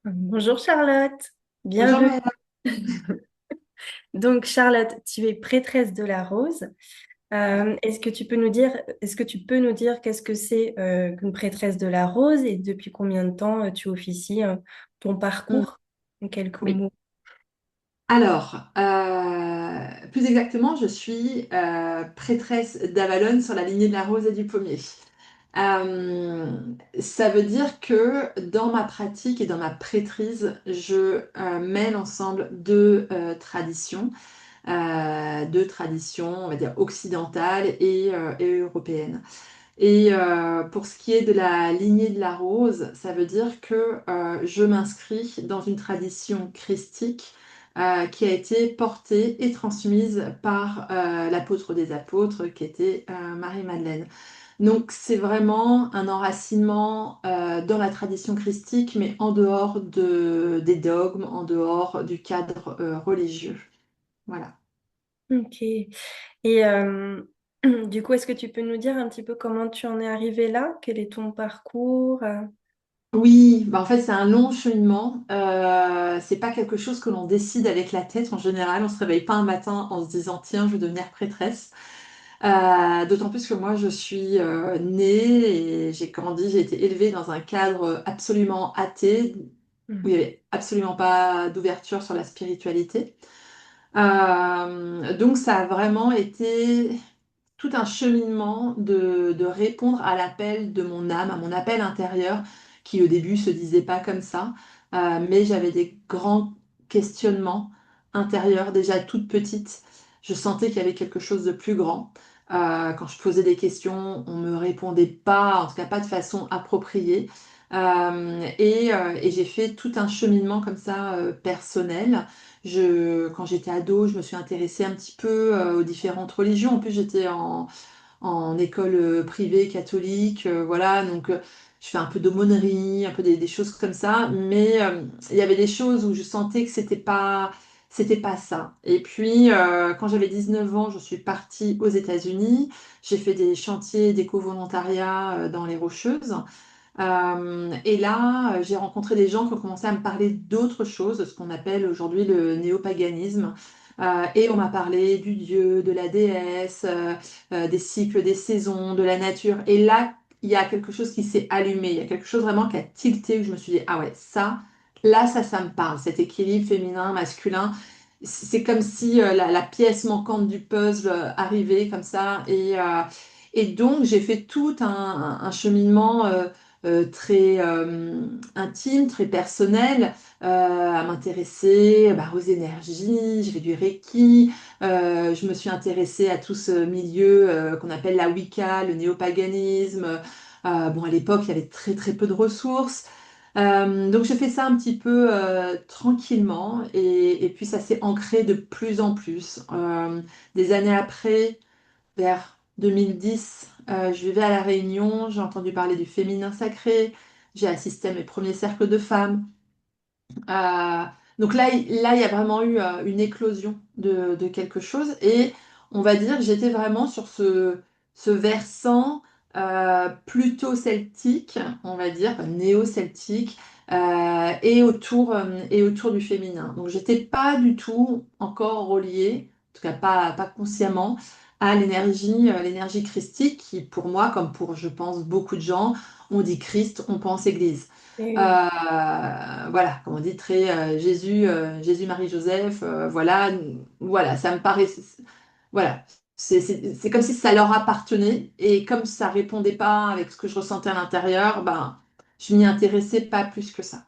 Bonjour Charlotte, Bonjour bienvenue. Maëla. Donc Charlotte, tu es prêtresse de la rose. Est-ce que tu peux nous dire qu'est-ce que c'est qu'une prêtresse de la rose et depuis combien de temps tu officies, ton Mm, parcours en quelques oui. mots? Alors, plus exactement, je suis prêtresse d'Avalon sur la lignée de la rose et du pommier. Euh, Ça veut dire que dans ma pratique et dans ma prêtrise, je mêle ensemble deux traditions, on va dire occidentales et européennes. Et pour ce qui est de la lignée de la rose, ça veut dire que je m'inscris dans une tradition christique qui a été portée et transmise par l'apôtre des apôtres, qui était Marie-Madeleine. Donc c'est vraiment un enracinement dans la tradition christique, mais en dehors des dogmes, en dehors du cadre religieux. Voilà. Ok. Et du coup, est-ce que tu peux nous dire un petit peu comment tu en es arrivée là? Quel est ton parcours? Oui, bah en fait c'est un long cheminement. C'est pas quelque chose que l'on décide avec la tête en général. On se réveille pas un matin en se disant tiens je vais devenir prêtresse. D'autant plus que moi je suis née et j'ai grandi, j'ai été élevée dans un cadre absolument athée où il n'y Mhm. avait absolument pas d'ouverture sur la spiritualité. Donc ça a vraiment été tout un cheminement de répondre à l'appel de mon âme, à mon appel intérieur, qui au début se disait pas comme ça, mais j'avais des grands questionnements intérieurs déjà toute petite. Je sentais qu'il y avait quelque chose de plus grand. Quand je posais des questions, on me répondait pas, en tout cas pas de façon appropriée. Et j'ai fait tout un cheminement comme ça personnel. Quand j'étais ado, je me suis intéressée un petit peu aux différentes religions. En plus, j'étais en école privée catholique, voilà. Donc, je fais un peu d'aumônerie, un peu des choses comme ça. Mais il y avait des choses où je sentais que c'était pas ça. Et puis, quand j'avais 19 ans, je suis partie aux États-Unis. J'ai fait des chantiers d'éco-volontariat dans les Rocheuses. Et là, j'ai rencontré des gens qui ont commencé à me parler d'autres choses, de ce qu'on appelle aujourd'hui le néopaganisme. Et on m'a parlé du dieu, de la déesse, des cycles, des saisons, de la nature. Et là, il y a quelque chose qui s'est allumé. Il y a quelque chose vraiment qui a tilté où je me suis dit, ah ouais, ça me parle. Cet équilibre féminin, masculin. C'est comme si la pièce manquante du puzzle arrivait comme ça. Et donc, j'ai fait tout un cheminement. Très intime, très personnel, à m'intéresser bah, aux énergies, j'ai fait du Reiki, je me suis intéressée à tout ce milieu qu'on appelle la Wicca, le néopaganisme. Bon, à l'époque, il y avait très très peu de ressources. Donc j'ai fait ça un petit peu tranquillement et puis ça s'est ancré de plus en plus. Des années après, vers 2010, je vivais à La Réunion, j'ai entendu parler du féminin sacré, j'ai assisté à mes premiers cercles de femmes. Euh, donc là, il y a vraiment eu une éclosion de quelque chose et on va dire que j'étais vraiment sur ce versant plutôt celtique, on va dire, enfin, néo-celtique, et autour du féminin. Donc j'étais pas du tout encore reliée, en tout cas pas consciemment, à l'énergie christique qui, pour moi, comme pour, je pense, beaucoup de gens, on dit Christ, on pense Église. Eh oui. Voilà, comme on dit, très Jésus, Jésus, Marie, Joseph, voilà, ça me paraît, voilà, c'est comme si ça leur appartenait et comme ça répondait pas avec ce que je ressentais à l'intérieur, ben, je m'y intéressais pas plus que ça.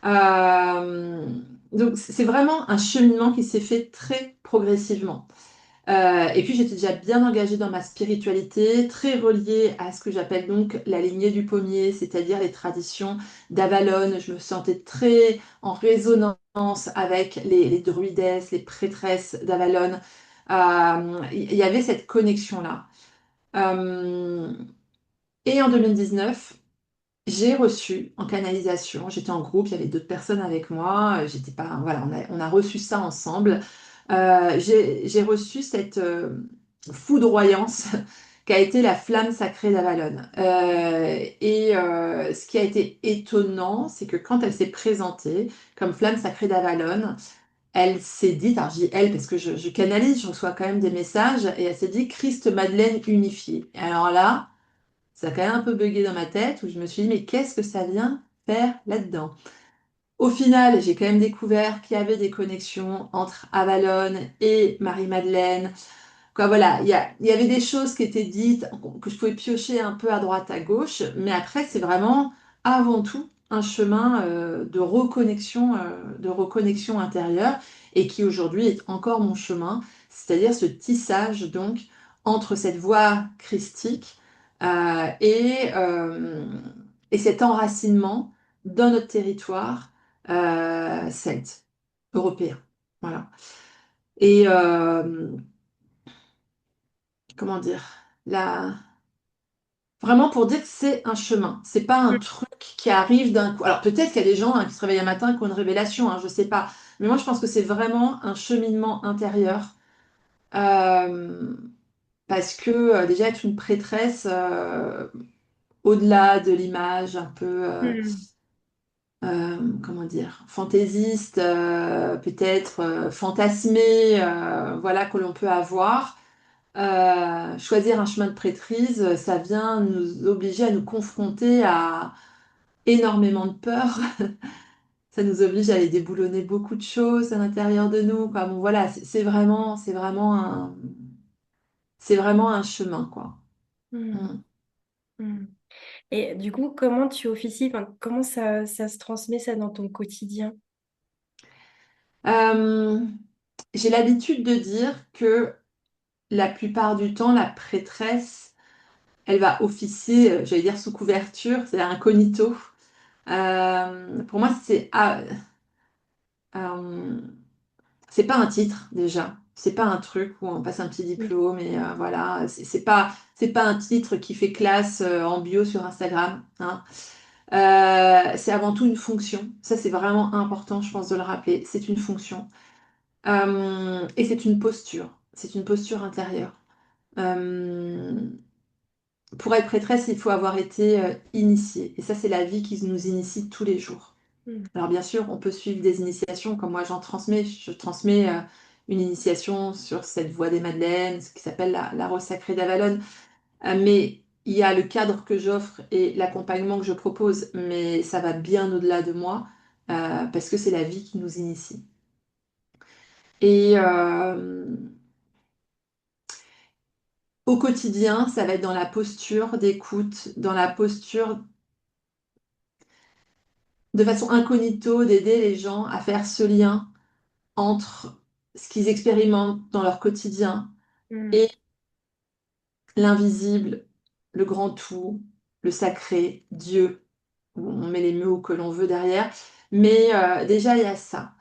Euh, donc c'est vraiment un cheminement qui s'est fait très progressivement. Et puis j'étais déjà bien engagée dans ma spiritualité, très reliée à ce que j'appelle donc la lignée du pommier, c'est-à-dire les traditions d'Avalon. Je me sentais très en résonance avec les druidesses, les prêtresses d'Avalon. Il y avait cette connexion-là. Euh, et en 2019, j'ai reçu en canalisation, j'étais en groupe, il y avait d'autres personnes avec moi, j'étais pas, voilà, on a reçu ça ensemble. J'ai reçu cette foudroyance qui a été la flamme sacrée d'Avalon. Ce qui a été étonnant, c'est que quand elle s'est présentée comme flamme sacrée d'Avalon, elle s'est dit, alors je dis elle parce que je canalise, je reçois quand même des messages, et elle s'est dit Christ Madeleine unifiée. Et alors là, ça a quand même un peu bugué dans ma tête, où je me suis dit, mais qu'est-ce que ça vient faire là-dedans? Au final, j'ai quand même découvert qu'il y avait des connexions entre Avalon et Marie-Madeleine. Quoi, voilà, il y avait des choses qui étaient dites, que je pouvais piocher un peu à droite, à gauche, mais après, c'est vraiment avant tout un chemin de reconnexion intérieure, et qui aujourd'hui est encore mon chemin, c'est-à-dire ce tissage donc entre cette voie christique et cet enracinement dans notre territoire celte, européen. Voilà. Et, comment dire, la... vraiment pour dire que c'est un chemin, c'est pas un truc qui arrive d'un coup. Alors peut-être qu'il y a des gens qui se réveillent un matin qui ont une révélation, je sais pas. Mais moi je pense que c'est vraiment un cheminement intérieur. Euh, Parce que déjà être une prêtresse, au-delà de l'image un peu, Mm. comment dire, fantaisiste, peut-être fantasmée, voilà, que l'on peut avoir. Choisir un chemin de prêtrise, ça vient nous obliger à nous confronter à énormément de peur. Ça nous oblige à aller déboulonner beaucoup de choses à l'intérieur de nous, quoi. Bon, voilà, c'est vraiment un chemin, quoi. Mm. Mm. Mm. Et du coup, comment tu officies, enfin, comment ça se transmet ça dans ton quotidien? Euh, j'ai l'habitude de dire que la plupart du temps, la prêtresse, elle va officier, j'allais dire sous couverture, c'est incognito. Pour moi, euh, c'est pas un titre déjà. C'est pas un truc où on passe un petit Mm. diplôme et voilà. C'est pas un titre qui fait classe en bio sur Instagram, hein. C'est avant tout une fonction. Ça, c'est vraiment important, je pense, de le rappeler. C'est une fonction. Et c'est une posture. C'est une posture intérieure. Euh, pour être prêtresse, il faut avoir été initié. Et ça, c'est la vie qui nous initie tous les jours. Mm. Alors bien sûr, on peut suivre des initiations, comme moi j'en transmets. Je transmets une initiation sur cette voie des Madeleines, ce qui s'appelle la Rose sacrée d'Avalon. Mais il y a le cadre que j'offre et l'accompagnement que je propose, mais ça va bien au-delà de moi, parce que c'est la vie qui nous initie. Et au quotidien, ça va être dans la posture d'écoute, dans la posture de façon incognito d'aider les gens à faire ce lien entre ce qu'ils expérimentent dans leur quotidien Mm. et l'invisible, le grand tout, le sacré, Dieu. On met les mots que l'on veut derrière. Mais déjà, il y a ça.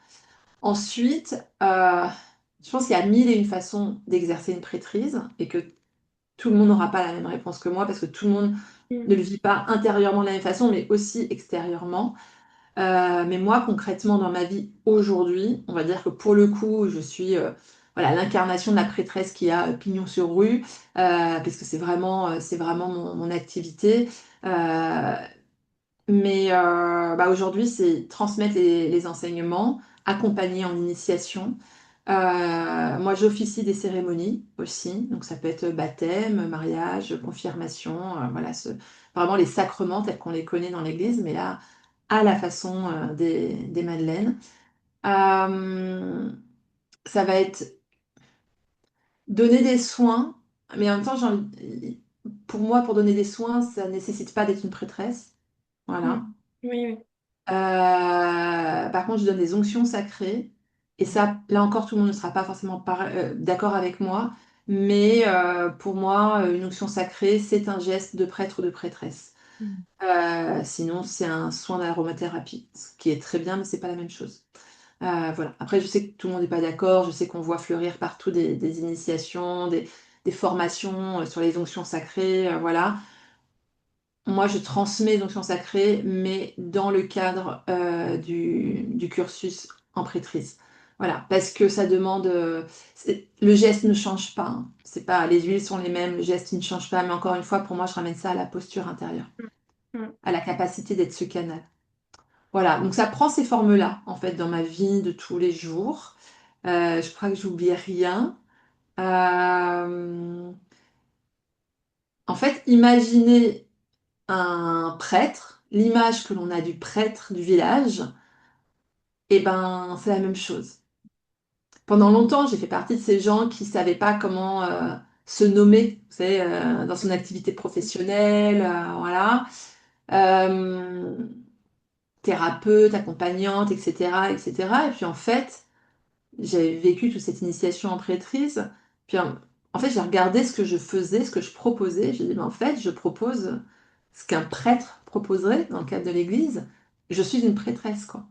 Ensuite, je pense qu'il y a mille et une façons d'exercer une prêtrise, et que tout le monde n'aura pas la même réponse que moi, parce que tout le monde ne Mm. le vit pas intérieurement de la même façon, mais aussi extérieurement. Mais moi, concrètement, dans ma vie aujourd'hui, on va dire que pour le coup, je suis voilà, l'incarnation de la prêtresse qui a pignon sur rue, parce que c'est vraiment mon activité. Euh, mais bah, aujourd'hui, c'est transmettre les enseignements, accompagner en initiation. Moi, j'officie des cérémonies aussi, donc ça peut être baptême, mariage, confirmation, voilà, vraiment les sacrements tels qu'on les connaît dans l'Église, mais là, à la façon des Madeleines. Euh, Ça va être donner des soins, mais en même temps, pour moi, pour donner des soins, ça ne nécessite pas d'être une prêtresse. Voilà. Mm. Oui, oui. Par contre, je donne des onctions sacrées. Et ça, là encore, tout le monde ne sera pas forcément d'accord avec moi. Mais pour moi, une onction sacrée, c'est un geste de prêtre ou de prêtresse. Mm. Sinon, c'est un soin d'aromathérapie, ce qui est très bien, mais c'est pas la même chose. Voilà. Après, je sais que tout le monde n'est pas d'accord. Je sais qu'on voit fleurir partout des initiations, des formations sur les onctions sacrées. Voilà. Moi, je transmets les onctions sacrées, mais dans le cadre du cursus en prêtrise. Voilà, parce que ça demande. Le geste ne change pas, hein. C'est pas, les huiles sont les mêmes, le geste il ne change pas. Mais encore une fois, pour moi, je ramène ça à la posture intérieure, Mm. à la capacité d'être ce canal. Voilà, donc ça prend ces formes-là, en fait, dans ma vie de tous les jours. Je crois que j'oublie rien. Euh, En fait, imaginez un prêtre, l'image que l'on a du prêtre du village, et ben, c'est la même chose. Pendant longtemps, j'ai fait partie de ces gens qui ne savaient pas comment se nommer, vous savez, dans son activité professionnelle, voilà. Euh, Thérapeute, accompagnante, etc., etc. Et puis en fait, j'avais vécu toute cette initiation en prêtrise. Puis en fait, j'ai regardé ce que je faisais, ce que je proposais. J'ai dit, mais en fait, je propose ce qu'un prêtre proposerait dans le cadre de l'Église. Je suis une prêtresse, quoi.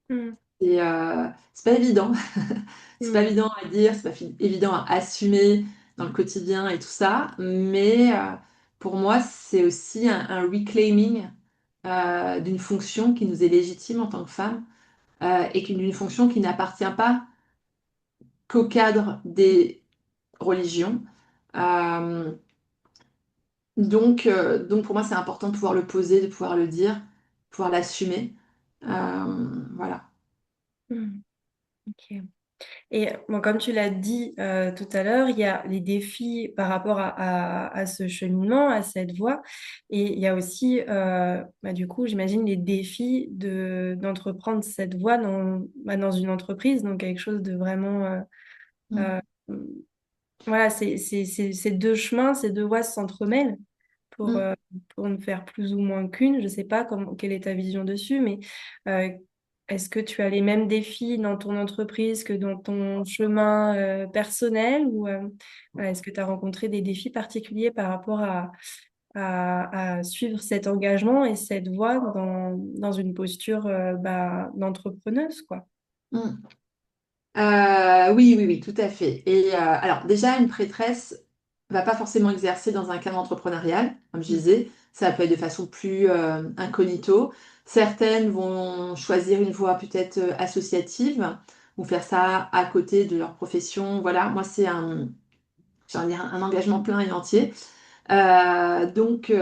Mm. Et c'est pas évident. C'est pas Mm. évident à dire, c'est pas évident à assumer dans le quotidien et tout ça. Mais pour moi, c'est aussi un reclaiming d'une fonction qui nous est légitime en tant que femme et d'une fonction qui n'appartient pas qu'au cadre des religion. Euh, donc pour moi, c'est important de pouvoir le poser, de pouvoir le dire, de pouvoir l'assumer. Voilà. Mm. Ok. Et bon, comme tu l'as dit tout à l'heure, il y a les défis par rapport à ce cheminement, à cette voie. Et il y a aussi, du coup, j'imagine, les défis d'entreprendre cette voie dans une entreprise, donc quelque chose de vraiment... Mm, euh, voilà, ces deux chemins, ces deux voies s'entremêlent pour, mm, euh, pour ne faire plus ou moins qu'une. Je ne sais pas quelle est ta vision dessus, mais euh, est-ce que tu as les mêmes défis dans ton entreprise que dans ton chemin personnel ou voilà, est-ce que tu as rencontré des défis particuliers par rapport à suivre cet engagement et cette voie dans une posture d'entrepreneuse, quoi? mm. Oui, oui, oui, tout à fait. Et alors, déjà, une prêtresse va pas forcément exercer dans un cadre entrepreneurial, comme je Mm. disais. Ça peut être de façon plus incognito. Certaines vont choisir une voie peut-être associative ou faire ça à côté de leur profession. Voilà, moi, c'est j'ai envie de dire, un engagement plein et entier. Donc,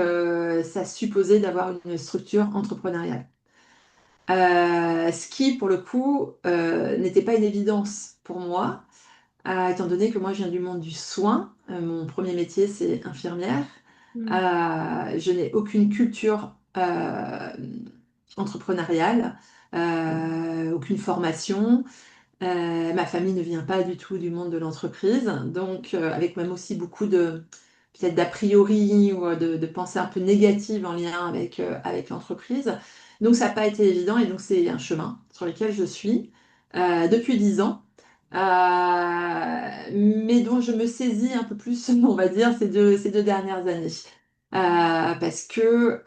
ça supposait d'avoir une structure entrepreneuriale. Ce qui, pour le coup, n'était pas une évidence pour moi, étant donné que moi, je viens du monde du soin. Mon premier métier, c'est infirmière. Mm. Je n'ai aucune culture entrepreneuriale, aucune formation. Ma famille ne vient pas du tout du monde de l'entreprise, donc avec même aussi beaucoup de peut-être d'a priori ou de pensées un peu négatives en lien avec l'entreprise. Donc ça n'a pas été évident et donc c'est un chemin sur lequel je suis depuis 10 ans, mais dont je me saisis un peu plus, on va dire, ces deux dernières années. Parce que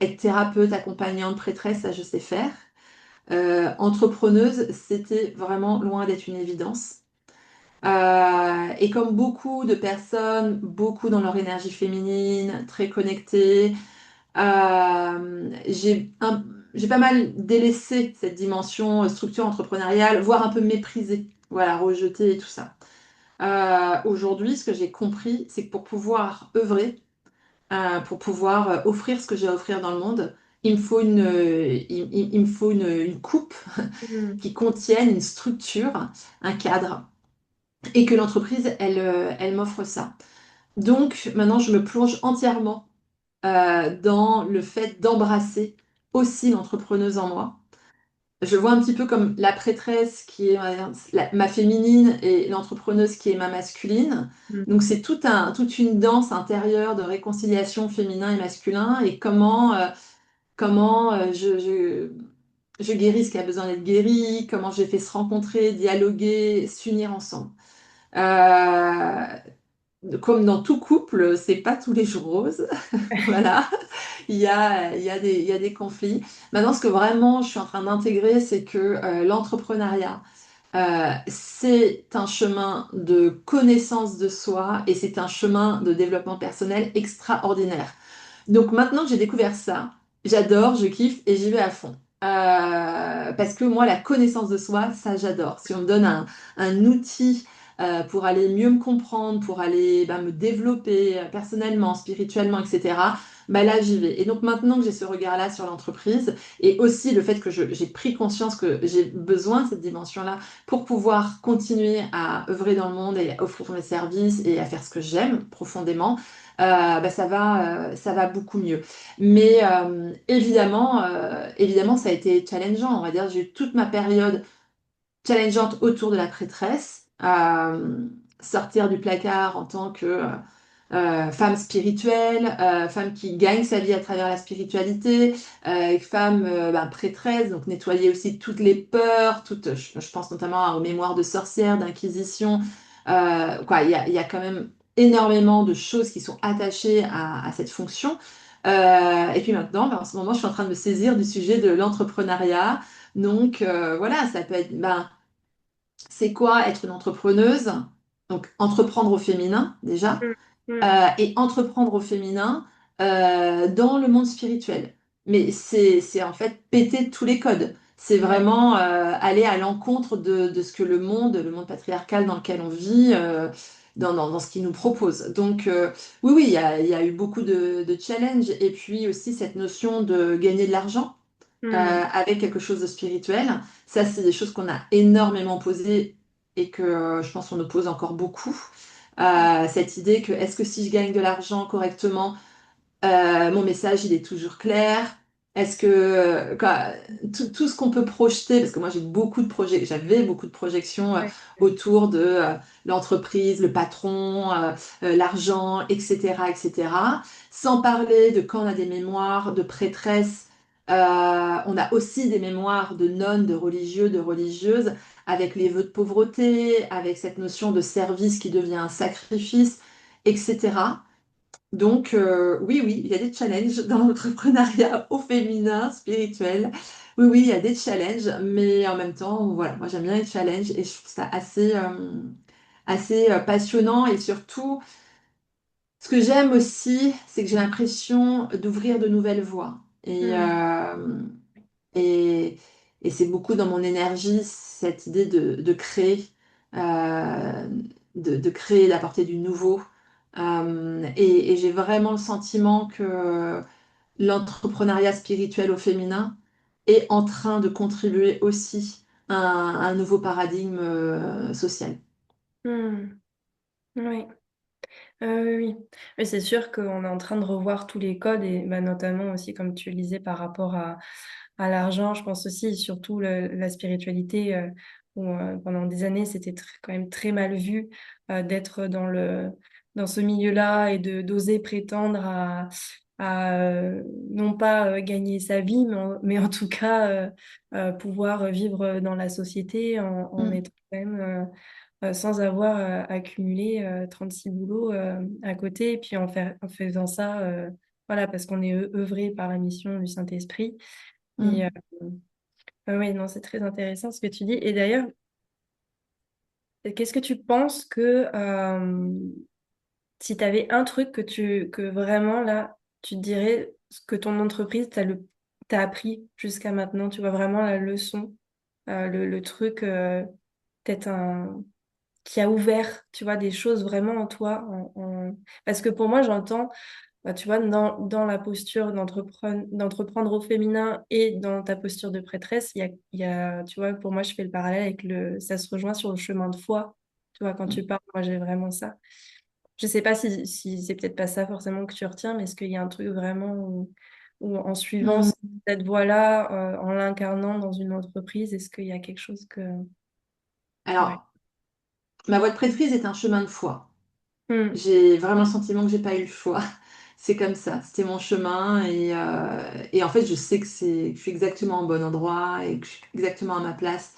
être thérapeute, accompagnante, prêtresse, ça je sais faire. Entrepreneuse, c'était vraiment loin d'être une évidence. Et comme beaucoup de personnes, beaucoup dans leur énergie féminine, très connectées, j'ai pas mal délaissé cette dimension structure entrepreneuriale, voire un peu méprisée, voilà, rejetée et tout ça. Aujourd'hui, ce que j'ai compris, c'est que pour pouvoir œuvrer, pour pouvoir offrir ce que j'ai à offrir dans le monde, il me faut une coupe Mm. qui contiennent une structure, un cadre, et que l'entreprise, elle m'offre ça. Donc maintenant, je me plonge entièrement dans le fait d'embrasser aussi l'entrepreneuse en moi. Je vois un petit peu comme la prêtresse qui est ma féminine et l'entrepreneuse qui est ma masculine. Mm. Donc c'est toute une danse intérieure de réconciliation féminin et masculin et comment je guéris ce qui a besoin d'être guéri, comment j'ai fait se rencontrer, dialoguer, s'unir ensemble. Euh, Comme dans tout couple, c'est pas tous les jours rose. Voilà, il y a des conflits. Maintenant, ce que vraiment je suis en train d'intégrer, c'est que l'entrepreneuriat, c'est un chemin de connaissance de soi et c'est un chemin de développement personnel extraordinaire. Donc maintenant que j'ai découvert ça, j'adore, je kiffe et j'y vais à fond. parce que moi, la connaissance de soi, ça j'adore. Si on me donne un outil pour aller mieux me comprendre, pour aller bah, me développer personnellement, spirituellement, etc., bah, là, j'y vais. Et donc maintenant que j'ai ce regard-là sur l'entreprise, et aussi le fait que j'ai pris conscience que j'ai besoin de cette dimension-là pour pouvoir continuer à œuvrer dans le monde et à offrir mes services et à faire ce que j'aime profondément, bah, ça va beaucoup mieux. Mais évidemment, ça a été challengeant. On va dire, j'ai eu toute ma période challengeante autour de la prêtresse, sortir du placard en tant que femme spirituelle, femme qui gagne sa vie à travers la spiritualité, femme ben, prêtresse, donc nettoyer aussi toutes les peurs, je pense notamment aux mémoires de sorcières, d'inquisition. Quoi, il y a quand même énormément de choses qui sont attachées à cette fonction. Et puis maintenant, ben, en ce moment, je suis en train de me saisir du sujet de l'entrepreneuriat. Donc voilà, ça peut être ben, c'est quoi être une entrepreneuse? Donc entreprendre au féminin déjà Mm. Mm. et entreprendre au féminin dans le monde spirituel. Mais c'est en fait péter tous les codes. C'est Ouais. vraiment aller à l'encontre de ce que le monde patriarcal dans lequel on vit, dans ce qu'il nous propose. Donc oui, oui, il y a eu beaucoup de challenges et puis aussi cette notion de gagner de l'argent Mm. avec quelque chose de spirituel. Ça, c'est des choses qu'on a énormément posées et que je pense qu'on nous pose encore beaucoup. Cette idée que est-ce que si je gagne de l'argent correctement, mon message il est toujours clair? Est-ce que quoi, tout ce qu'on peut projeter, parce que moi j'avais beaucoup de projections Ouais. autour de l'entreprise, le patron, l'argent, etc., etc. Sans parler de quand on a des mémoires de prêtresses, on a aussi des mémoires de nonnes, de religieux, de religieuses, avec les vœux de pauvreté, avec cette notion de service qui devient un sacrifice, etc. Donc, oui, oui, il y a des challenges dans l'entrepreneuriat au féminin, spirituel. Oui, oui, il y a des challenges, mais en même temps, voilà, moi j'aime bien les challenges et je trouve ça assez passionnant. Et surtout, ce que j'aime aussi, c'est que j'ai l'impression d'ouvrir de nouvelles voies. Mm. Et, et c'est beaucoup dans mon énergie, cette idée de créer, euh, de créer, d'apporter du nouveau. Et j'ai vraiment le sentiment que l'entrepreneuriat spirituel au féminin est en train de contribuer aussi à un nouveau paradigme social. Mm. Oui. Oui. Mais c'est sûr qu'on est en train de revoir tous les codes et bah, notamment aussi, comme tu le disais, par rapport à l'argent, je pense aussi, surtout la spiritualité, où pendant des années, c'était quand même très mal vu d'être dans ce milieu-là et d'oser prétendre à non pas gagner sa vie, mais en tout cas pouvoir vivre dans la société en Mm, étant quand même sans avoir accumulé 36 boulots à côté, et puis en faisant ça, voilà, parce qu'on est œuvré par la mission du Saint-Esprit. Et mm. oui, non, c'est très intéressant ce que tu dis. Et d'ailleurs, qu'est-ce que tu penses que si tu avais un truc que vraiment là, tu te dirais ce que ton entreprise t'a appris jusqu'à maintenant, tu vois vraiment la leçon, le truc, peut-être qui a ouvert, tu vois, des choses vraiment en toi. Parce que pour moi, j'entends, bah, tu vois, dans la posture d'entreprendre au féminin et dans ta posture de prêtresse, tu vois, pour moi, je fais le parallèle avec ça se rejoint sur le chemin de foi. Tu vois, quand tu parles, moi, j'ai vraiment ça. Je sais pas si c'est peut-être pas ça forcément que tu retiens, mais est-ce qu'il y a un truc vraiment où en suivant Mm. cette voie-là, en l'incarnant dans une entreprise, est-ce qu'il y a quelque chose que... Ouais. Alors, ma voie de prêtrise est un chemin de foi. Hmm. J'ai vraiment le sentiment que j'ai pas eu le choix. C'est comme ça, c'était mon chemin et en fait je sais que je suis exactement au bon endroit et que je suis exactement à ma place.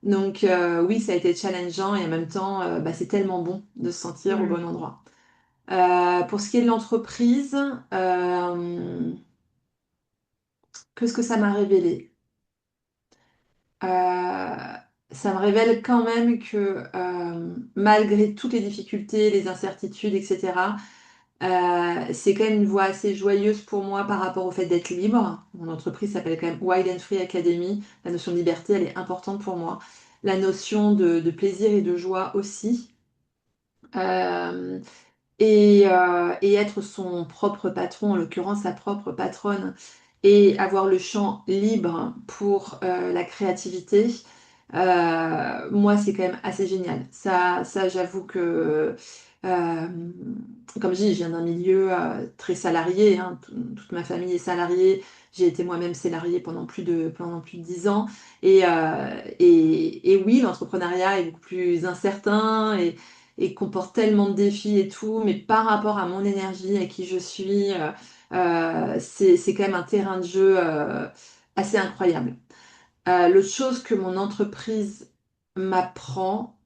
Donc oui, ça a été challengeant et en même temps bah, c'est tellement bon de se sentir au Hmm. bon endroit. Pour ce qui est de l'entreprise, euh, qu'est-ce que ça m'a révélé? Ça me révèle quand même que malgré toutes les difficultés, les incertitudes, etc., C'est quand même une voie assez joyeuse pour moi par rapport au fait d'être libre. Mon entreprise s'appelle quand même Wild and Free Academy. La notion de liberté, elle est importante pour moi. La notion de plaisir et de joie aussi. Euh, et être son propre patron, en l'occurrence sa propre patronne, et avoir le champ libre pour la créativité, moi, c'est quand même assez génial. Ça j'avoue que, euh, comme je dis, je viens d'un milieu très salarié, hein. Toute ma famille est salariée. J'ai été moi-même salariée pendant plus de 10 ans. Et oui, l'entrepreneuriat est beaucoup plus incertain et comporte tellement de défis et tout, mais par rapport à mon énergie, à qui je suis, c'est quand même un terrain de jeu assez incroyable. L'autre chose que mon entreprise m'apprend,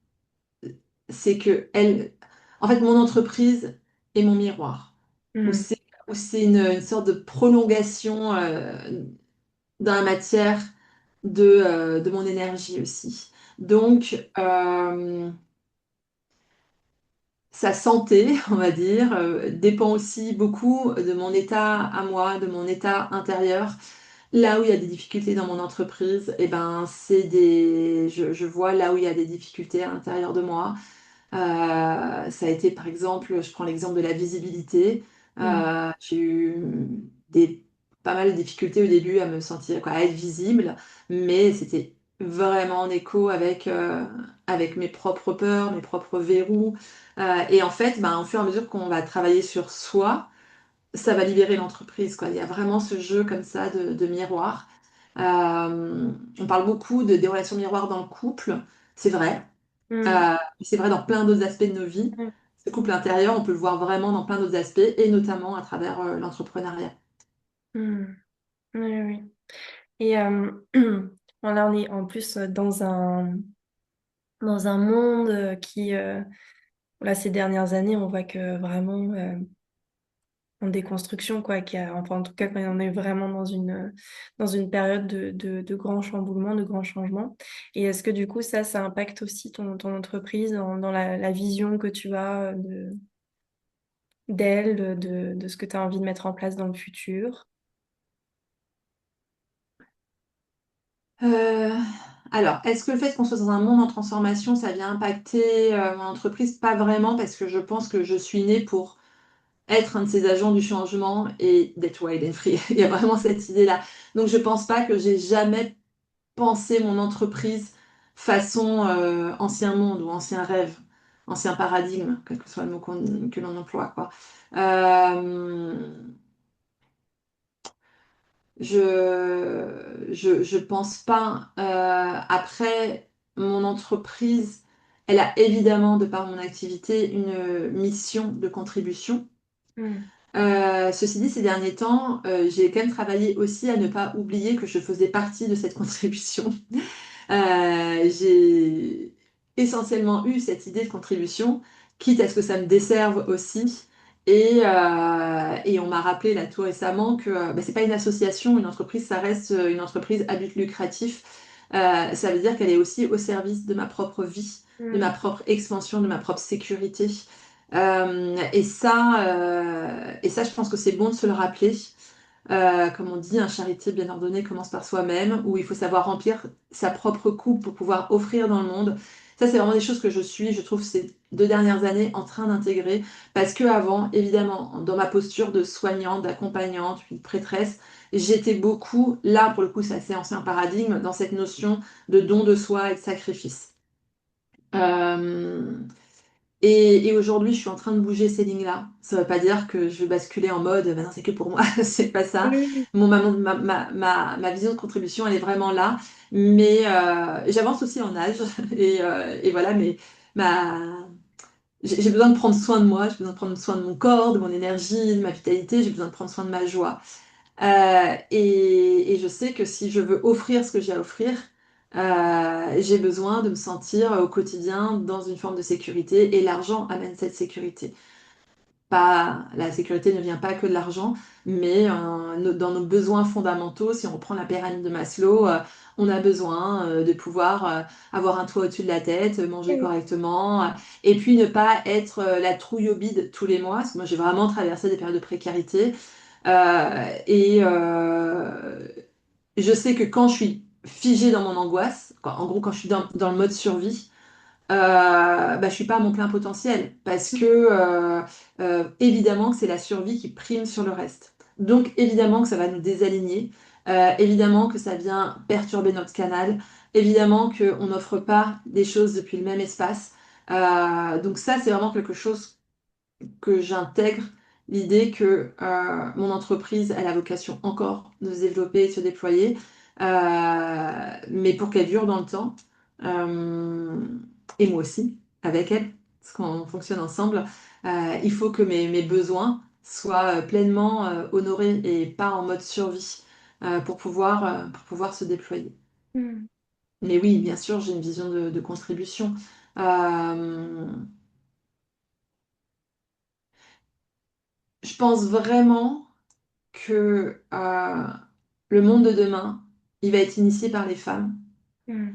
c'est que en fait, mon entreprise est mon miroir, où Mm. c'est où c'est une sorte de prolongation dans la matière de mon énergie aussi. Donc, sa santé, on va dire, dépend aussi beaucoup de mon état à moi, de mon état intérieur. Là où il y a des difficultés dans mon entreprise, eh ben, je vois là où il y a des difficultés à l'intérieur de moi. Ça a été par exemple, je prends l'exemple de la visibilité. Mm. J'ai eu des, pas mal de difficultés au début à me sentir, quoi, à être visible, mais c'était vraiment en écho avec mes propres peurs, mes propres verrous. Et en fait, ben, au fur et à mesure qu'on va travailler sur soi, ça va libérer l'entreprise, quoi. Il y a vraiment ce jeu comme ça de miroir. On parle beaucoup des relations miroirs dans le couple, c'est vrai. Mm. C'est vrai dans plein d'autres aspects de nos vies. Mm. Ce couple intérieur, on peut le voir vraiment dans plein d'autres aspects, et notamment à travers l'entrepreneuriat. Mm. Oui, oui. Et voilà, on est en plus dans un monde qui, là, ces dernières années, on voit que vraiment en déconstruction, quoi, enfin, en tout cas, quand on est vraiment dans une période de grands chamboulements, de grands changements. Et est-ce que du coup, ça impacte aussi ton entreprise dans la vision que tu as d'elle, de ce que tu as envie de mettre en place dans le futur? Euh, alors, est-ce que le fait qu'on soit dans un monde en transformation, ça vient impacter mon entreprise? Pas vraiment, parce que je pense que je suis née pour être un de ces agents du changement et d'être wild and free. Il y a vraiment cette idée-là. Donc, je pense pas que j'ai jamais pensé mon entreprise façon ancien monde ou ancien rêve, ancien paradigme, quel que soit le mot que l'on emploie, quoi. Euh, je pense pas. Après, mon entreprise, elle a évidemment, de par mon activité, une mission de contribution. Mm. Ceci dit, ces derniers temps, j'ai quand même travaillé aussi à ne pas oublier que je faisais partie de cette contribution. J'ai essentiellement eu cette idée de contribution, quitte à ce que ça me desserve aussi. Et on m'a rappelé là tout récemment que bah, c'est pas une association, une entreprise, ça reste une entreprise à but lucratif. Ça veut dire qu'elle est aussi au service de ma propre vie, de ma Mm. propre expansion, de ma propre sécurité. Et ça, je pense que c'est bon de se le rappeler. Comme on dit, un charité bien ordonnée commence par soi-même, où il faut savoir remplir sa propre coupe pour pouvoir offrir dans le monde. Ça, c'est vraiment des choses que je trouve, ces 2 dernières années en train d'intégrer. Parce que avant, évidemment, dans ma posture de soignante, d'accompagnante, puis de prêtresse, j'étais beaucoup, là, pour le coup, c'est assez ancien paradigme, dans cette notion de don de soi et de sacrifice. Euh, et aujourd'hui, je suis en train de bouger ces lignes-là. Ça ne veut pas dire que je vais basculer en mode, maintenant c'est que pour moi, c'est pas ça. Oui. Ma vision de contribution, elle est vraiment là. Mais j'avance aussi en âge. Et voilà, mais ma... j'ai besoin de prendre soin de moi, j'ai besoin de prendre soin de mon corps, de mon énergie, de ma vitalité, j'ai besoin de prendre soin de ma joie. Et je sais que si je veux offrir ce que j'ai à offrir, j'ai besoin de me sentir au quotidien dans une forme de sécurité et l'argent amène cette sécurité. pas, la sécurité ne vient pas que de l'argent, mais dans nos besoins fondamentaux, si on reprend la pyramide de Maslow, on a besoin de pouvoir avoir un toit au-dessus de la tête, manger Oui. correctement, et puis ne pas être la trouille au bide tous les mois, parce que moi j'ai vraiment traversé des périodes de précarité. Je sais que quand je suis figée dans mon angoisse, en gros quand je suis dans le mode survie, je suis pas à mon plein potentiel parce que évidemment que c'est la survie qui prime sur le reste. Donc évidemment que ça va nous désaligner, évidemment que ça vient perturber notre canal, évidemment qu'on n'offre pas des choses depuis le même espace. Donc ça, c'est vraiment quelque chose que j'intègre, l'idée que mon entreprise elle a vocation encore de se développer et de se déployer, mais pour qu'elle dure dans le temps, euh, et moi aussi, avec elle, parce qu'on fonctionne ensemble, il faut que mes besoins soient pleinement honorés et pas en mode survie pour pouvoir se déployer. Mm. Mais oui, bien sûr, j'ai une vision de contribution. Euh, je pense vraiment que le monde de demain, il va être initié par les femmes. Mm.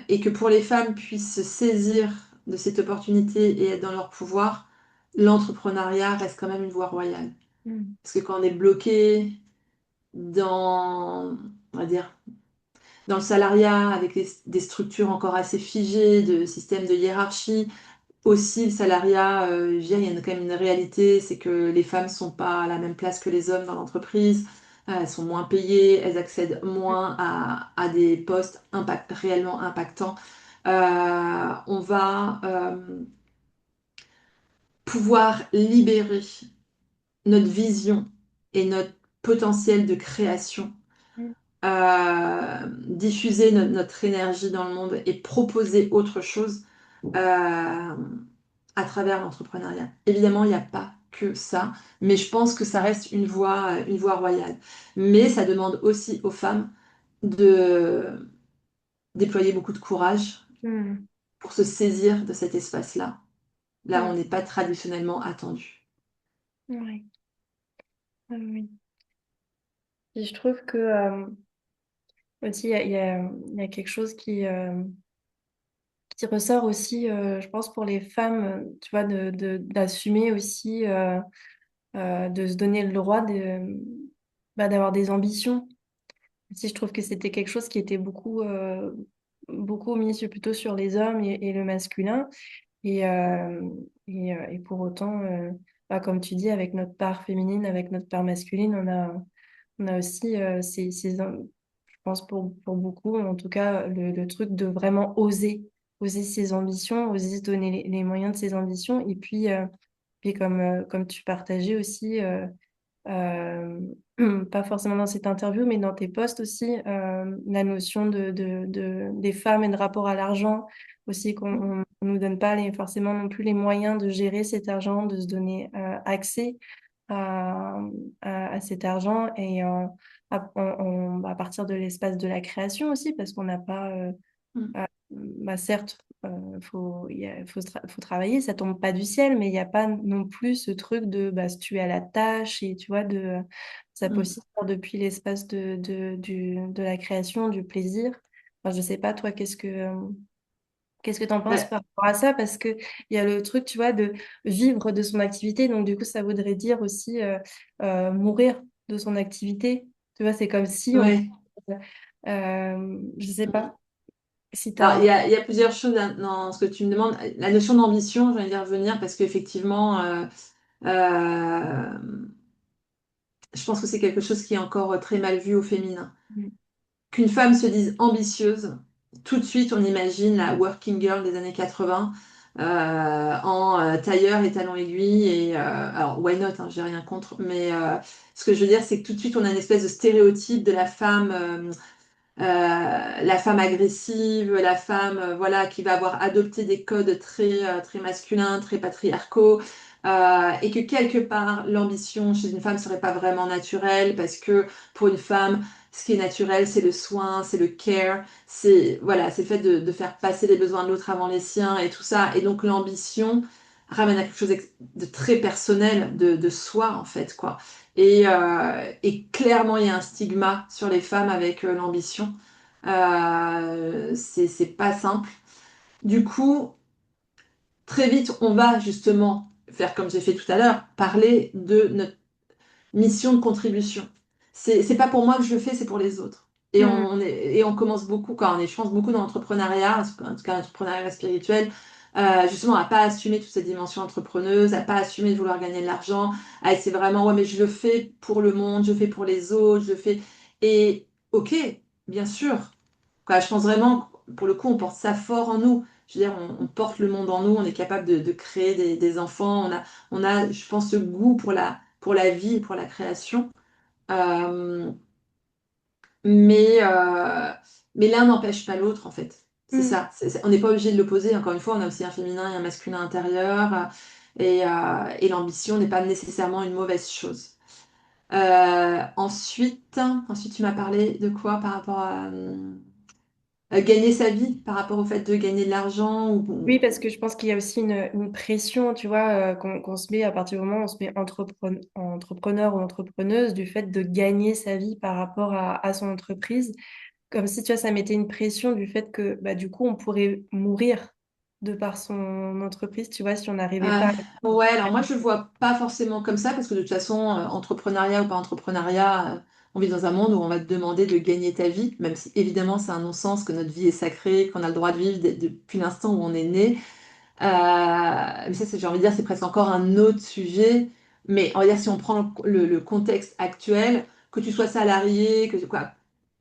Et que pour les femmes puissent se saisir de cette opportunité et être dans leur pouvoir, l'entrepreneuriat reste quand même une voie royale. Mm. Parce que quand on est bloqué dans, on va dire, dans le salariat, avec des structures encore assez figées, de systèmes de hiérarchie, aussi, le salariat, je veux dire, il y a quand même une réalité, c'est que les femmes sont pas à la même place que les hommes dans l'entreprise. Elles sont moins payées, elles accèdent moins à des postes réellement impactants. On va pouvoir libérer notre vision et notre potentiel de création, Mm. diffuser notre énergie dans le monde et proposer autre chose. Euh, à travers l'entrepreneuriat. Évidemment, il n'y a pas que ça, mais je pense que ça reste une voie royale. Mais ça demande aussi aux femmes de déployer beaucoup de courage Mm. pour se saisir de cet espace-là, là où Mm. on n'est pas traditionnellement attendu. Ouais. Ah oui. Et je trouve que aussi il y a quelque chose qui ressort aussi, je pense, pour les femmes, tu vois, d'assumer aussi, de se donner le droit d'avoir des ambitions. Si je trouve que c'était quelque chose qui était beaucoup mis plutôt sur les hommes et le masculin. Et, euh, et pour autant, comme tu dis, avec notre part féminine, avec notre part masculine, on a aussi je pense pour beaucoup, en tout cas, le truc de vraiment oser ses ambitions, oser se donner les moyens de ses ambitions. Et puis comme tu partageais aussi, euh, pas forcément dans cette interview, mais dans tes posts aussi, la notion des femmes et de rapport à l'argent, aussi on nous donne pas forcément non plus les moyens de gérer cet argent, de se donner accès à, à cet argent et à partir de l'espace de la création aussi, parce qu'on n'a pas, Mm, certes, faut travailler, ça tombe pas du ciel, mais il n'y a pas non plus ce truc de se tuer à la tâche et tu vois, ça peut mm. aussi se faire depuis l'espace de la création, du plaisir. Enfin, je sais pas, toi, qu'est-ce que tu en penses Ben, par rapport à ça? Parce que il y a le truc, tu vois, de vivre de son activité, donc du coup, ça voudrait dire aussi mourir de son activité. Tu vois, c'est comme si on. ouais. Je sais Mm. pas si tu Alors, as. il y a plusieurs choses dans ce que tu me demandes. La notion d'ambition, je vais y revenir parce qu'effectivement, euh, je pense que c'est quelque chose qui est encore très mal vu au féminin. Qu'une femme se dise ambitieuse, tout de suite on imagine la working girl des années 80 en tailleur et talons aiguilles. Alors, why not, hein, j'ai rien contre, mais ce que je veux dire, c'est que tout de suite on a une espèce de stéréotype de la femme agressive, la femme voilà, qui va avoir adopté des codes très masculins, très patriarcaux, et que quelque part l'ambition chez une femme serait pas vraiment naturelle parce que pour une femme, ce qui est naturel, c'est le soin, c'est le care, c'est voilà, c'est le fait de faire passer les besoins de l'autre avant les siens et tout ça. Et donc l'ambition ramène à quelque chose de très personnel de soi, en fait, quoi. Et clairement, il y a un stigma sur les femmes avec l'ambition. C'est pas simple. Du coup, très vite, on va justement faire comme j'ai fait tout à l'heure, parler de notre mission de contribution. C'est pas pour moi que je le fais, c'est pour les autres. Mm. Et on commence beaucoup, quand on est, je pense, beaucoup dans l'entrepreneuriat, en tout cas l'entrepreneuriat spirituel, justement à pas assumer toute cette dimension entrepreneuse, à pas assumer de vouloir gagner de l'argent, à essayer vraiment, ouais, mais je le fais pour le monde, je le fais pour les autres, je le fais. Et ok, bien sûr, quoi, je pense vraiment, pour le coup, on porte ça fort en nous. Je veux dire, on porte le monde en nous, on est capable de créer des enfants, on a, je pense, ce goût pour la vie, pour la création. Euh, mais mais l'un n'empêche pas l'autre, en fait. C'est Mm. ça. On n'est pas obligé de l'opposer. Encore une fois, on a aussi un féminin et un masculin intérieur. Et l'ambition n'est pas nécessairement une mauvaise chose. Ensuite, tu m'as parlé de quoi par rapport à gagner sa vie, par rapport au fait de gagner de l'argent Oui, parce que je pense qu'il y a aussi une pression, tu vois, qu'on se met à partir du moment où on se met entrepreneur ou entrepreneuse, du fait de gagner sa vie par rapport à son entreprise. Comme si, tu vois, ça mettait une pression du fait que, bah, du coup, on pourrait mourir de par son entreprise, tu vois, si on n'arrivait Euh, pas ouais, alors à... moi je le vois pas forcément comme ça parce que de toute façon, entrepreneuriat ou pas entrepreneuriat, on vit dans un monde où on va te demander de gagner ta vie, même si évidemment c'est un non-sens que notre vie est sacrée, qu'on a le droit de vivre depuis l'instant où on est né. Mais ça, j'ai envie de dire, c'est presque encore un autre sujet. Mais on va dire si on prend le contexte actuel, que tu sois salarié, que quoi,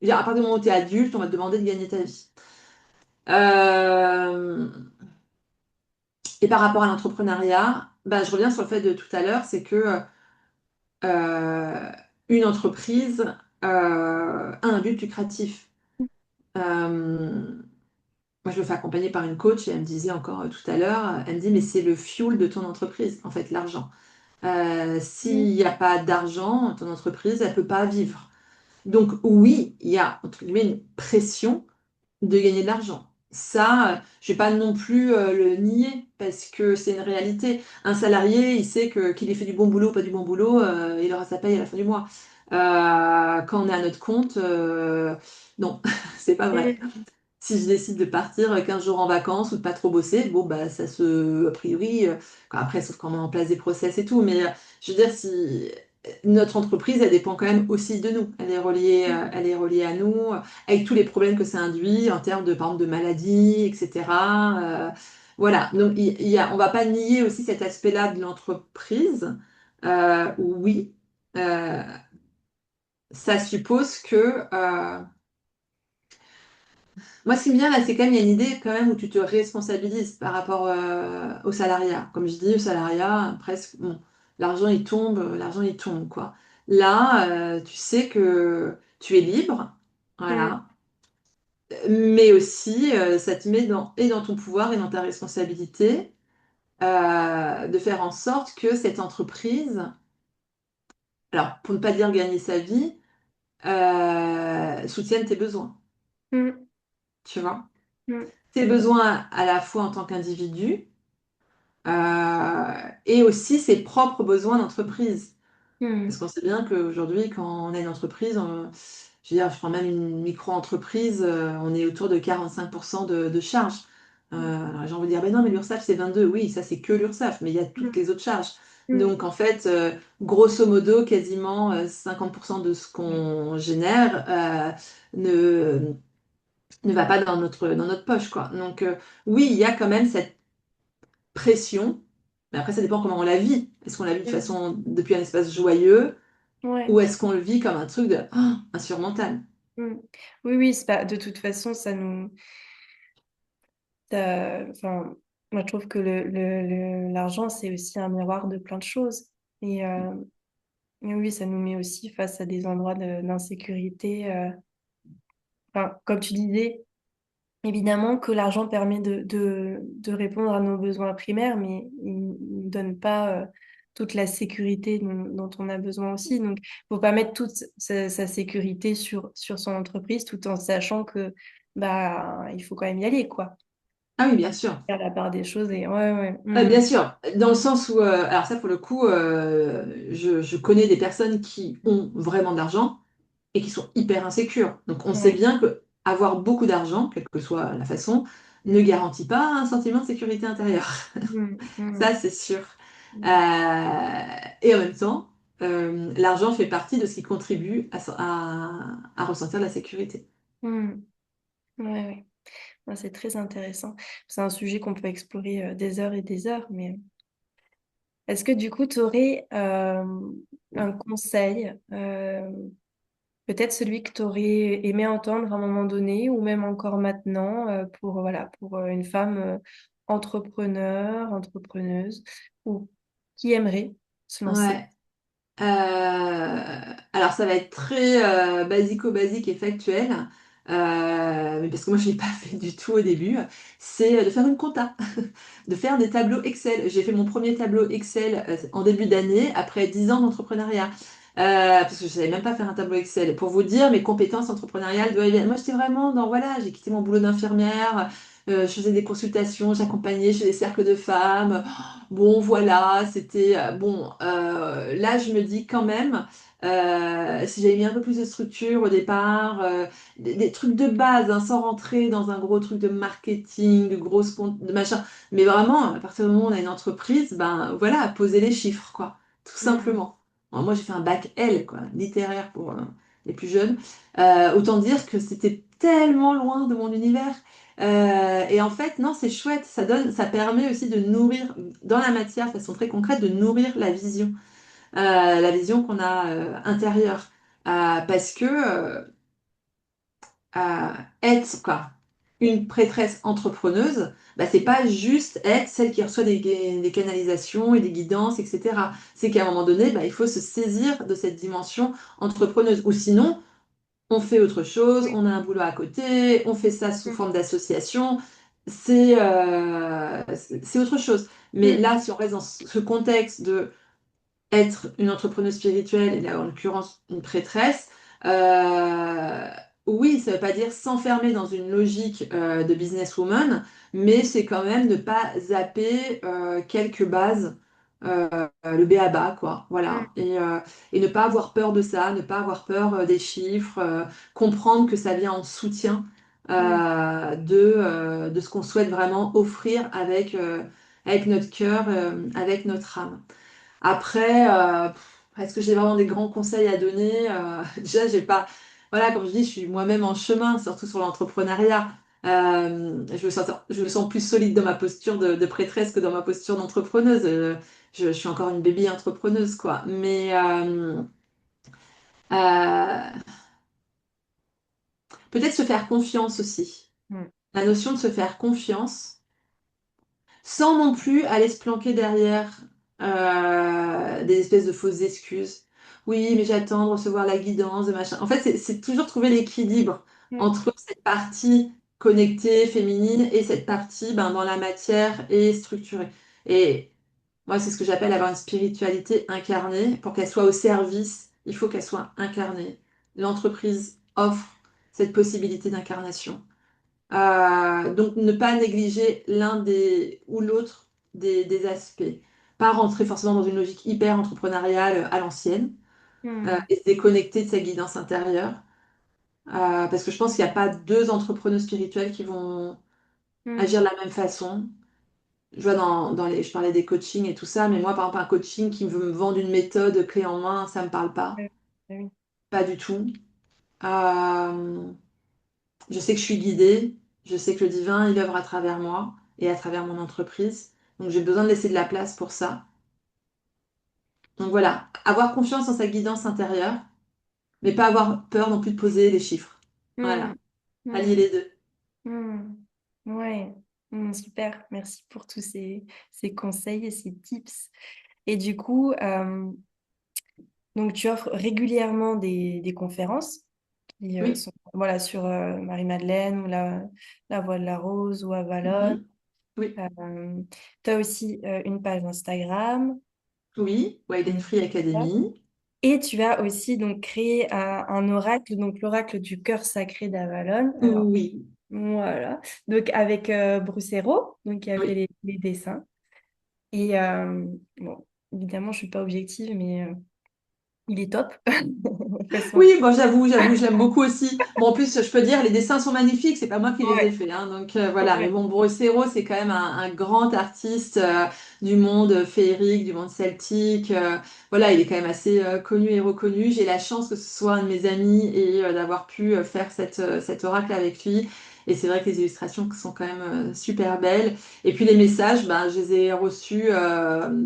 je veux dire, à partir du moment où tu es adulte, on va te demander de gagner ta vie. Euh, Et par rapport à l'entrepreneuriat, bah, je reviens sur le fait de tout à l'heure, c'est que euh, une entreprise a un but lucratif. Euh, Moi, je me fais accompagner par une coach et elle me disait encore tout à l'heure, elle me dit, mais c'est le fuel de ton entreprise, en fait, l'argent. S'il Mm, n'y a pas d'argent, ton entreprise, elle ne peut pas vivre. Donc oui, il y a, entre guillemets, une pression de gagner de l'argent. Ça, je vais pas non plus le nier parce que c'est une réalité. Un salarié, il sait que qu'il ait fait du bon boulot ou pas du bon boulot, il aura sa paye à la fin du mois. Quand on est à notre compte, non, c'est pas vrai. mm, Si je décide de partir 15 jours en vacances ou de pas trop bosser, bon, bah, ça se, a priori, après, sauf quand on met en place des process et tout, mais je veux dire, si notre entreprise, elle dépend quand même aussi de nous. mm, Elle est reliée à nous, avec tous les problèmes que ça induit en termes de, par exemple, de maladies, etc. Voilà. Donc, on va pas nier aussi cet aspect-là de l'entreprise. Où oui, euh, ça suppose que, moi, ce qui me vient là, c'est quand même, il y a une idée quand même où tu te responsabilises par rapport au salariat. Comme je dis, au salariat, presque, bon, l'argent il tombe, quoi. Là, tu sais que tu es libre, mm, voilà. Mais aussi, ça te met et dans ton pouvoir et dans ta responsabilité de faire en sorte que cette entreprise, alors pour ne pas dire gagner sa vie, soutienne tes besoins, mm, tu vois. mm, Tes besoins à la fois en tant qu'individu, et aussi ses propres besoins d'entreprise. Parce mm, qu'on sait bien qu'aujourd'hui, quand on a une entreprise, je veux dire, je prends même une micro-entreprise, on est autour de 45% de charges. Alors les gens vont dire, ben non, mais l'URSSAF, c'est 22. Oui, ça, c'est que l'URSSAF, mais il y a toutes mm, les autres charges. mm, Donc, en fait, grosso modo, quasiment 50% de ce qu'on génère ne, ne va pas dans notre poche, quoi. Donc, oui, il y a quand même cette pression, mais après ça dépend comment on la vit. Est-ce qu'on la vit de mm. façon depuis un espace joyeux Ouais. ou est-ce qu'on le vit comme un truc de insurmontable? Mm. Oui, oui, c'est pas... de toute façon, ça nous... Enfin, moi, je trouve que l'argent, c'est aussi un miroir de plein de choses. Et, et oui, ça nous met aussi face à des endroits d'insécurité. Enfin, comme tu disais, évidemment que l'argent permet de répondre à nos besoins primaires, mais il ne donne pas toute la sécurité dont on a besoin aussi. Donc, il ne faut pas mettre toute sa sécurité sur son entreprise tout en sachant que bah, il faut quand même y aller, quoi. Ah oui, bien sûr. faire la part des choses et ouais, ouais. Bien sûr, dans le sens où, alors ça pour le coup, je connais des personnes qui ont vraiment de l'argent et qui sont hyper insécures. Donc on sait Ouais. bien que avoir beaucoup d'argent, quelle que soit la façon, ne garantit pas un sentiment de sécurité intérieure. Ça, c'est sûr. Et en même temps, l'argent fait partie de ce qui contribue à ressentir de la sécurité. Ouais, ouais. Ouais, c'est très intéressant. C'est un sujet qu'on peut explorer des heures et des heures, mais est-ce que du coup, tu aurais un conseil, peut-être celui que tu aurais aimé entendre à un moment donné ou même encore maintenant pour, voilà, pour une femme entrepreneuse ou qui aimerait se lancer? Ouais. Alors ça va être très basico-basique et factuel, mais parce que moi je ne l'ai pas fait du tout au début, c'est de faire une compta, de faire des tableaux Excel. J'ai fait mon premier tableau Excel en début d'année, après 10 ans d'entrepreneuriat. Parce que je ne savais même pas faire un tableau Excel. Pour vous dire, mes compétences entrepreneuriales doivent bien. Moi, j'étais vraiment dans, voilà, j'ai quitté mon boulot d'infirmière, je faisais des consultations, j'accompagnais chez des cercles de femmes. Bon, voilà, c'était bon. Là, je me dis quand même, si j'avais mis un peu plus de structure au départ, des trucs de base, hein, sans rentrer dans un gros truc de marketing, de grosses comptes, de machin, mais vraiment, à partir du moment où on a une entreprise, ben voilà, poser les chiffres, quoi, tout Mm, simplement. Alors, moi, j'ai fait un bac L, quoi, littéraire pour les plus jeunes. Autant dire que c'était tellement loin de mon univers. Et en fait, non, c'est chouette. Ça donne, ça permet aussi de nourrir, dans la matière, de façon très concrète, de nourrir la vision qu'on a intérieure. Parce que être quoi, une prêtresse entrepreneuse, bah, c'est pas juste être celle qui reçoit des canalisations et des guidances, etc. C'est qu'à un moment donné, bah, il faut se saisir de cette dimension entrepreneuse. Ou sinon, on fait autre chose, oui. on a un boulot à côté, on fait ça sous Mm, forme d'association, c'est autre chose. Mais mm, là, si on reste dans ce contexte de être une entrepreneuse spirituelle, et là en l'occurrence une prêtresse, euh, oui, ça ne veut pas dire s'enfermer dans une logique de businesswoman, mais c'est quand même ne pas zapper quelques bases, le b.a.-ba, quoi. Voilà. mm, Et ne pas avoir peur de ça, ne pas avoir peur des chiffres, comprendre que ça vient en soutien mm, de ce qu'on souhaite vraiment offrir avec notre cœur, avec notre âme. Après, est-ce que j'ai vraiment des grands conseils à donner? Déjà, j'ai pas. Voilà, comme je dis, je suis moi-même en chemin, surtout sur l'entrepreneuriat. Je me sens plus solide dans ma posture de prêtresse que dans ma posture d'entrepreneuse. Je suis encore une bébé entrepreneuse, quoi. Mais euh, peut-être se faire confiance aussi. mm, La notion de se faire confiance, sans non plus aller se planquer derrière des espèces de fausses excuses. Oui, mais j'attends de recevoir la guidance, de machin. En fait, c'est toujours trouver l'équilibre mm, entre cette partie connectée, féminine, et cette partie ben, dans la matière et structurée. Et moi, c'est ce que j'appelle avoir une spiritualité incarnée. Pour qu'elle soit au service, il faut qu'elle soit incarnée. L'entreprise offre cette possibilité d'incarnation. Donc ne pas négliger l'un des ou l'autre des aspects. Pas rentrer forcément dans une logique hyper entrepreneuriale à l'ancienne mm, et se déconnecter de sa guidance intérieure. Parce que je pense qu'il n'y a pas deux entrepreneurs spirituels qui vont mm. agir de la même façon. Je vois je parlais des coachings et tout ça, mais moi, par exemple, un coaching qui veut me vendre une méthode clé en main, ça me parle pas. Ouais, ouais, oui. Pas du tout. Euh, Je sais que je suis guidée, je sais que le divin, il œuvre à travers moi et à travers mon entreprise. Donc j'ai besoin de laisser de la place pour ça. Donc voilà, avoir confiance en sa guidance intérieure, mais pas avoir peur non plus de poser les chiffres. Mm, Voilà, allier mm, les deux. mm. Ouais. Super, merci pour tous ces conseils et ces tips. Et du coup, donc tu offres régulièrement des conférences qui Oui, sont voilà, sur Marie-Madeleine ou la Voie de la Rose ou Avalon. mhm, oui, Tu as aussi une page Instagram. oui, Widen Free Academy. Et tu as aussi donc créé un oracle, donc l'oracle du cœur sacré d'Avalon. Alors, Oui. Voilà. Donc avec Bruce Hérault, donc qui a fait Oui. les dessins. Et bon, évidemment, je suis pas objective, mais il est top. De toute façon. Oui, bon, j'avoue, je l'aime beaucoup aussi. Bon, en plus, je peux dire, les dessins sont magnifiques, c'est pas moi qui les ai Ouais, faits, hein, donc voilà. Mais ouais. bon, Brocero, c'est quand même un grand artiste du monde féerique, du monde celtique. Voilà, il est quand même assez connu et reconnu. J'ai la chance que ce soit un de mes amis et d'avoir pu faire cet oracle avec lui. Et c'est vrai que les illustrations sont quand même super belles. Et puis les messages, ben, je les ai reçus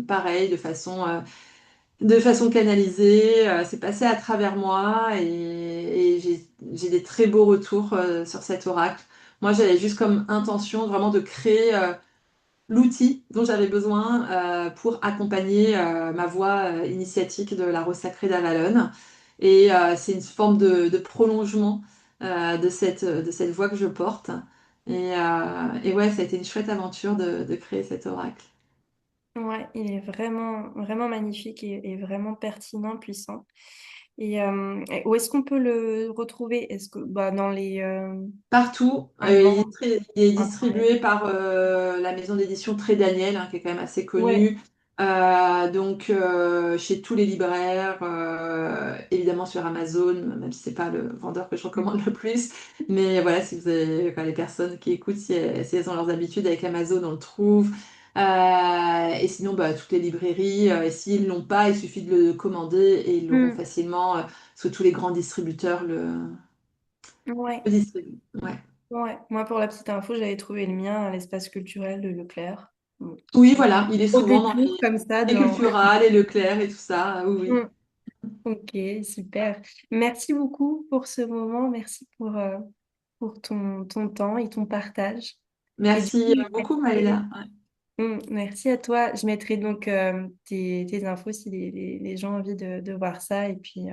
pareil, de façon canalisée, c'est passé à travers moi et j'ai des très beaux retours sur cet oracle. Moi, j'avais juste comme intention vraiment de créer l'outil dont j'avais besoin pour accompagner ma voie initiatique de la Rose sacrée d'Avalon. Et c'est une forme de prolongement de cette voie que je porte. Et ouais, ça a été une chouette aventure de créer cet oracle. Ouais, il est vraiment, vraiment magnifique et vraiment pertinent, puissant. Et où est-ce qu'on peut le retrouver? Est-ce que bah, dans les Partout. en vente Il est internet? distribué par la maison d'édition Très Daniel, hein, qui est quand même assez Ouais. connue. Donc, chez tous les libraires, évidemment sur Amazon, même si c'est pas le vendeur que je recommande le plus. Mais voilà, si vous avez, enfin, les personnes qui écoutent, si elles ont leurs habitudes avec Amazon, on le trouve. Et sinon, bah, toutes les librairies. Et s'ils l'ont pas, il suffit de le commander et ils l'auront Hmm. facilement, parce que tous les grands distributeurs Ouais. le distribuent. Ouais. Ouais. Moi, pour la petite info, j'avais trouvé le mien à l'espace culturel de Leclerc. Hmm. Oui, voilà, il est Au souvent dans détour, comme ça, les dans... Culturales et Leclerc et tout ça. Oui, oui. Hmm. Ok, super. Merci beaucoup pour ce moment. Merci pour ton temps et ton partage. Et du coup, Merci je beaucoup, mettrai- Maëla. merci à toi. Je mettrai donc tes infos si les gens ont envie de voir ça. Et puis,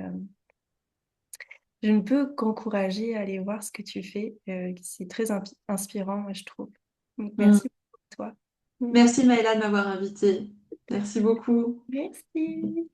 je ne peux qu'encourager à aller voir ce que tu fais. C'est très inspirant, moi, je trouve. Donc, Mm. merci beaucoup à toi. Mm. Merci, Maëla, de m'avoir invitée. Merci beaucoup. Merci.